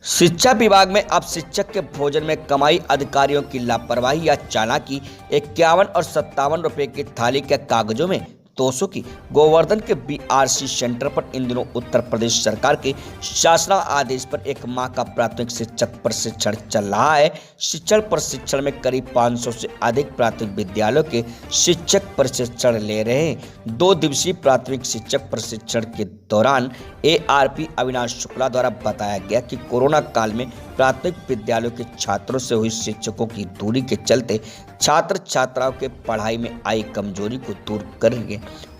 शिक्षा विभाग में अब शिक्षक के भोजन में कमाई, अधिकारियों की लापरवाही या चालाकी। 51 और 57 रुपए की थाली के कागजों में 200 की। गोवर्धन के बीआरसी सेंटर पर इन दिनों उत्तर प्रदेश सरकार के शासन आदेश पर एक माह का प्राथमिक शिक्षक प्रशिक्षण चल रहा है। शिक्षण प्रशिक्षण में करीब 500 से अधिक प्राथमिक विद्यालयों के शिक्षक प्रशिक्षण ले रहे हैं। 2 दिवसीय प्राथमिक शिक्षक प्रशिक्षण के दौरान एआरपी अविनाश शुक्ला द्वारा बताया गया कि कोरोना काल में प्राथमिक विद्यालयों के छात्रों से हुई शिक्षकों की दूरी के चलते छात्र छात्राओं के पढ़ाई में आई कमजोरी को दूर करके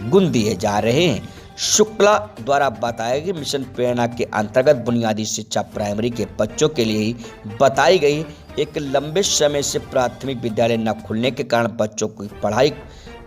गुण दिए जा रहे हैं। शुक्ला द्वारा बताया कि मिशन प्रेरणा के अंतर्गत बुनियादी शिक्षा प्राइमरी के बच्चों के लिए ही बताई गई। एक लंबे समय से प्राथमिक विद्यालय न खुलने के कारण बच्चों की पढ़ाई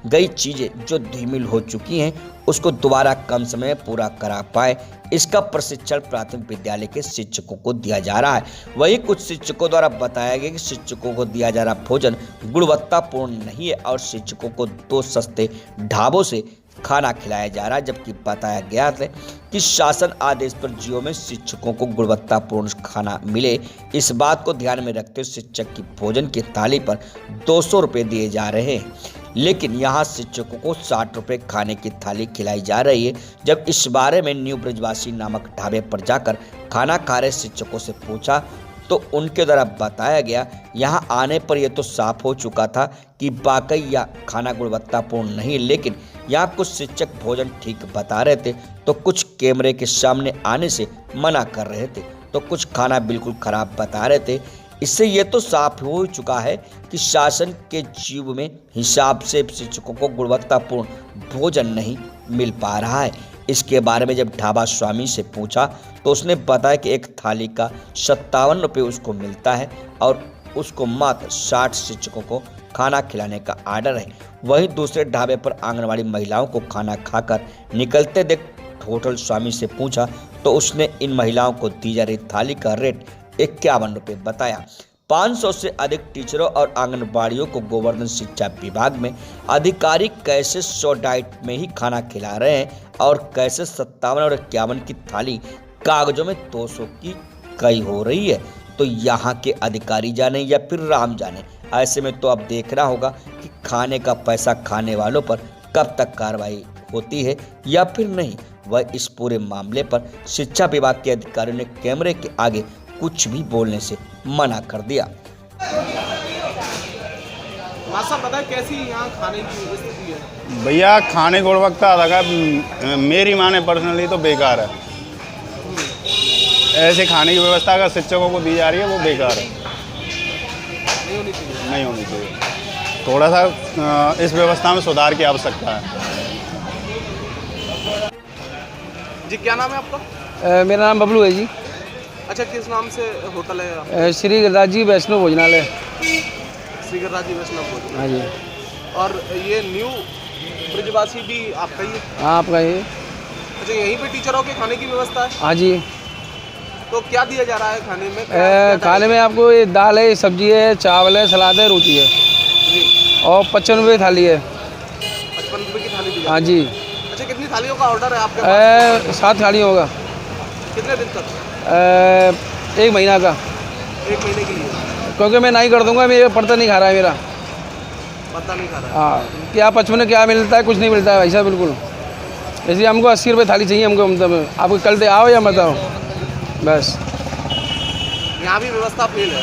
गई चीजें जो धीमिल हो चुकी हैं उसको दोबारा कम समय में पूरा करा पाए, इसका प्रशिक्षण प्राथमिक विद्यालय के शिक्षकों को दिया जा रहा है। वहीं कुछ शिक्षकों द्वारा बताया गया कि शिक्षकों को दिया जा रहा भोजन गुणवत्तापूर्ण नहीं है और शिक्षकों को 2 सस्ते ढाबों से खाना खिलाया जा रहा है, जबकि बताया गया था कि शासन आदेश पर जियो में शिक्षकों को गुणवत्तापूर्ण खाना मिले, इस बात को ध्यान में रखते हुए शिक्षक की भोजन की थाली पर 200 रुपये दिए जा रहे हैं, लेकिन यहाँ शिक्षकों को 60 रुपये खाने की थाली खिलाई जा रही है। जब इस बारे में न्यू ब्रजवासी नामक ढाबे पर जाकर खाना खा रहे शिक्षकों से पूछा तो उनके द्वारा बताया गया यहाँ आने पर यह तो साफ हो चुका था कि वाकई यह खाना गुणवत्तापूर्ण नहीं, लेकिन यहाँ कुछ शिक्षक भोजन ठीक बता रहे थे तो कुछ कैमरे के सामने आने से मना कर रहे थे, तो कुछ खाना बिल्कुल खराब बता रहे थे। इससे ये तो साफ हो चुका है कि शासन के जीव में हिसाब से शिक्षकों को गुणवत्तापूर्ण भोजन नहीं मिल पा रहा है। इसके बारे में जब ढाबा स्वामी से पूछा तो उसने बताया कि एक थाली का 57 रुपये उसको मिलता है और उसको मात्र 60 शिक्षकों को खाना खिलाने का आर्डर है। वहीं दूसरे ढाबे पर आंगनवाड़ी महिलाओं को खाना खाकर निकलते देख होटल स्वामी से पूछा तो उसने इन महिलाओं को दी जा रही थाली का रेट 51 रुपये बताया। 500 से अधिक टीचरों और आंगनबाड़ियों को गोवर्धन शिक्षा विभाग में अधिकारी कैसे 100 डाइट में ही खाना खिला रहे हैं और कैसे 57 और 51 की थाली कागजों में 200 की कई हो रही है, तो यहाँ के अधिकारी जाने या फिर राम जाने। ऐसे में तो अब देखना होगा कि खाने का पैसा खाने वालों पर कब तक कार्रवाई होती है या फिर नहीं। वह इस पूरे मामले पर शिक्षा विभाग के अधिकारियों ने कैमरे के आगे कुछ भी बोलने से मना कर दिया। पता है कैसी यहाँ खाने की स्थिति है? भैया खाने गुणवत्ता लगा मेरी माने पर्सनली तो बेकार है। ऐसे खाने की व्यवस्था अगर शिक्षकों को दी जा रही है वो बेकार है, नहीं होनी चाहिए। थोड़ा सा इस व्यवस्था में सुधार की आवश्यकता है। जी क्या नाम है आपका? मेरा नाम बबलू है जी। अच्छा, किस नाम से होटल है? श्री गिरिराज वैष्णव भोजनालय। श्री गिरिराज वैष्णव भोजनालय। हाँ जी। और ये न्यू ब्रजवासी भी आपका ही है? हाँ आपका ही। अच्छा, यहीं पे टीचरों के खाने की व्यवस्था है? हाँ जी। तो क्या दिया जा रहा है खाने में? खाने में आपको ये दाल है, सब्जी है, चावल है, सलाद है, रोटी है जी। और 55 रुपये थाली है। 55 रुपये की थाली दी जाती है? हाँ जी। अच्छा, कितनी थालियों का ऑर्डर है आपके पास? 7 थाली होगा। कितने दिन तक? 1 महीना का। 1 महीने के लिए? क्योंकि मैं नहीं कर दूंगा, मेरा पड़ता नहीं खा रहा है मेरा। पता नहीं खा रहा है? हाँ, क्या 55 में क्या मिलता है? कुछ नहीं मिलता है भाई साहब, बिल्कुल। इसलिए हमको 80 रुपये थाली चाहिए हमको। मतलब आपको कल से आओ या मत आओ बस। यहाँ भी व्यवस्था फेल है?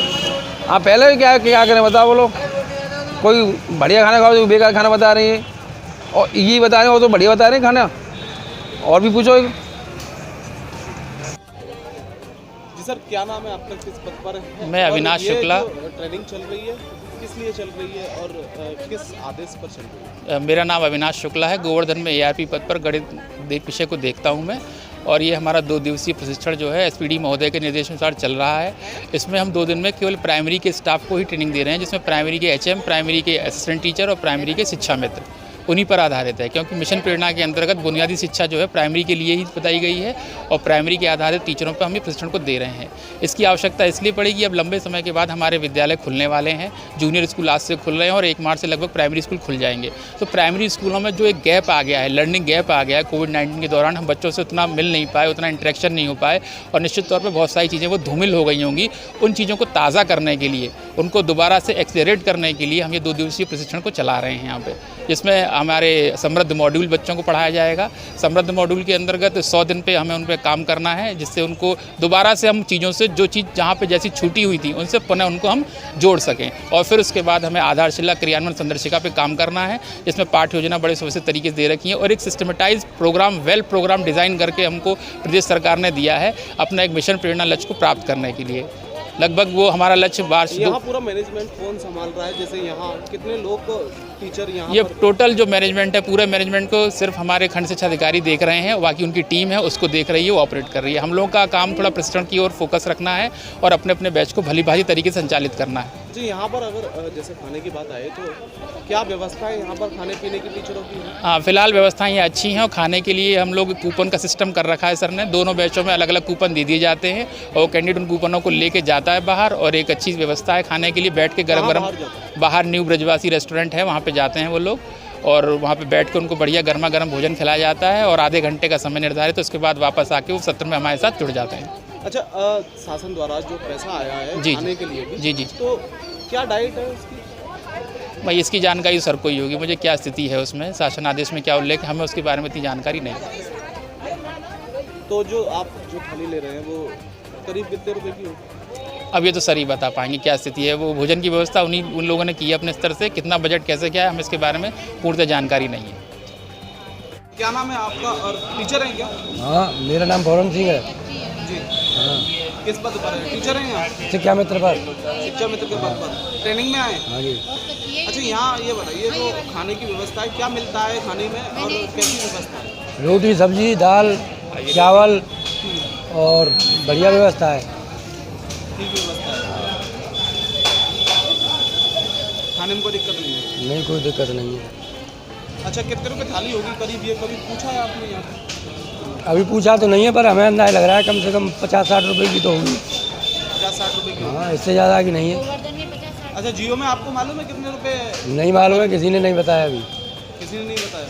हाँ, पहले क्या करें बताओ बोलो। कोई बढ़िया खाना खाओ, जो बेकार खाना बता रही है, और ये बता रहे हैं वो तो बढ़िया बता रहे हैं खाना। और भी पूछो। जी सर, क्या नाम है आपका? किस पद पर है? मैं अविनाश शुक्ला। ट्रेनिंग चल रही है, किस लिए चल रही है और किस आदेश पर चल रही है? मेरा नाम अविनाश शुक्ला है। गोवर्धन में एआरपी पद पर गणित विषय को देखता हूं मैं, और ये हमारा 2 दिवसीय प्रशिक्षण जो है एसपीडी महोदय के निर्देशानुसार चल रहा है। इसमें हम 2 दिन में केवल प्राइमरी के स्टाफ को ही ट्रेनिंग दे रहे हैं, जिसमें प्राइमरी के एचएम, प्राइमरी के असिस्टेंट टीचर और प्राइमरी के शिक्षा मित्र, उन्हीं पर आधारित है, क्योंकि मिशन प्रेरणा के अंतर्गत बुनियादी शिक्षा जो है प्राइमरी के लिए ही बताई गई है और प्राइमरी के आधारित टीचरों पर हम ये प्रशिक्षण को दे रहे हैं। इसकी आवश्यकता इसलिए पड़ेगी, अब लंबे समय के बाद हमारे विद्यालय खुलने वाले हैं, जूनियर स्कूल आज से खुल रहे हैं और 1 मार्च से लगभग प्राइमरी स्कूल खुल जाएंगे। तो प्राइमरी स्कूलों में जो एक गैप आ गया है, लर्निंग गैप आ गया है, कोविड-19 के दौरान हम बच्चों से उतना मिल नहीं पाए, उतना इंटरेक्शन नहीं हो पाए और निश्चित तौर पर बहुत सारी चीज़ें वो धूमिल हो गई होंगी। उन चीज़ों को ताज़ा करने के लिए, उनको दोबारा से एक्सेलरेट करने के लिए हम ये 2 दिवसीय प्रशिक्षण को चला रहे हैं यहाँ पे, जिसमें हमारे समृद्ध मॉड्यूल बच्चों को पढ़ाया जाएगा। समृद्ध मॉड्यूल के अंतर्गत 100 दिन पे हमें उन पे काम करना है, जिससे उनको दोबारा से हम चीज़ों से जो चीज़ जहाँ पे जैसी छूटी हुई थी उनसे पुनः उनको हम जोड़ सकें। और फिर उसके बाद हमें आधारशिला क्रियान्वयन संदर्शिका पे काम करना है, जिसमें पाठ्य योजना बड़े सुव्यवस्थित तरीके से दे रखी है और एक systematise programme, well programme design करके हमको प्रदेश सरकार ने दिया है अपना एक मिशन प्रेरणा लक्ष्य को प्राप्त करने के लिए। लगभग वो हमारा लक्ष्य वार्षिक यहाँ पूरा मैनेजमेंट कौन संभाल रहा है? जैसे यहाँ कितने लोग टीचर यहाँ ये पर? टोटल जो मैनेजमेंट है, पूरे मैनेजमेंट को सिर्फ हमारे खंड शिक्षा अधिकारी देख रहे हैं, बाकी उनकी टीम है उसको देख रही है, वो ऑपरेट कर रही है। हम लोगों का काम थोड़ा प्रशिक्षण की ओर फोकस रखना है और अपने अपने बैच को भली भांति तरीके से संचालित करना है। जी, यहाँ पर अगर जैसे खाने की बात आए तो क्या व्यवस्था है यहाँ पर खाने पीने की टीचरों की? हाँ, फिलहाल व्यवस्थाएं ये अच्छी हैं और खाने के लिए हम लोग कूपन का सिस्टम कर रखा है सर ने। दोनों बैचों में अलग अलग कूपन दे दिए जाते हैं और कैंडिडेट उन कूपनों को लेके जाता है बाहर और एक अच्छी व्यवस्था है खाने के लिए। बैठ के गरम गरम बाहर न्यू ब्रजवासी रेस्टोरेंट है, वहाँ पे जाते हैं वो लोग और वहाँ पे बैठ के उनको बढ़िया गर्मा गर्म भोजन खिलाया जाता है और आधे घंटे का समय निर्धारित है। उसके बाद वापस आके वो सत्र में हमारे साथ जुड़ जाते हैं। अच्छा, शासन द्वारा जो पैसा आया है जी, खाने के लिए भी, जी जी, तो क्या डाइट है उसकी? भाई इसकी जानकारी सर को ही होगी, मुझे क्या स्थिति है उसमें, शासन आदेश में क्या उल्लेख है, हमें उसके बारे में इतनी जानकारी नहीं है। तो जो आप जो थाली ले रहे हैं वो करीब कितने रुपए की होगी? अब ये तो सर ही बता पाएंगे क्या स्थिति है। वो भोजन की व्यवस्था उन लोगों ने की है अपने स्तर से, कितना बजट कैसे क्या है हमें इसके बारे में पूर्णतः जानकारी नहीं है। क्या नाम है आपका और टीचर हैं क्या? हाँ, मेरा नाम भौरन सिंह है। जी, हाँ, किस पद पर है? टीचर हैं यहाँ? शिक्षा मित्र पर। शिक्षा मित्र के पद पर ट्रेनिंग में आए? हाँ जी। अच्छा, यहाँ ये बताइए जो खाने की व्यवस्था है, क्या मिलता है खाने में और कैसी व्यवस्था है? रोटी, सब्जी, दाल, चावल और बढ़िया व्यवस्था है। ठीक व्यवस्था है, खाने में कोई दिक्कत नहीं है? नहीं, कोई दिक्कत नहीं है। अच्छा, कितने रुपए थाली होगी करीब, ये कभी पूछा है आपने यहाँ पे? अभी पूछा तो नहीं है, पर हमें अंदाजा लग रहा है कम से कम 50-60 रुपए की तो होगी। 50-60 रुपए की होगी। हाँ, इससे ज़्यादा की नहीं है। अच्छा, जियो में आपको मालूम है कितने रुपए? नहीं मालूम है, किसी ने नहीं बताया अभी। किसी ने नहीं बताया?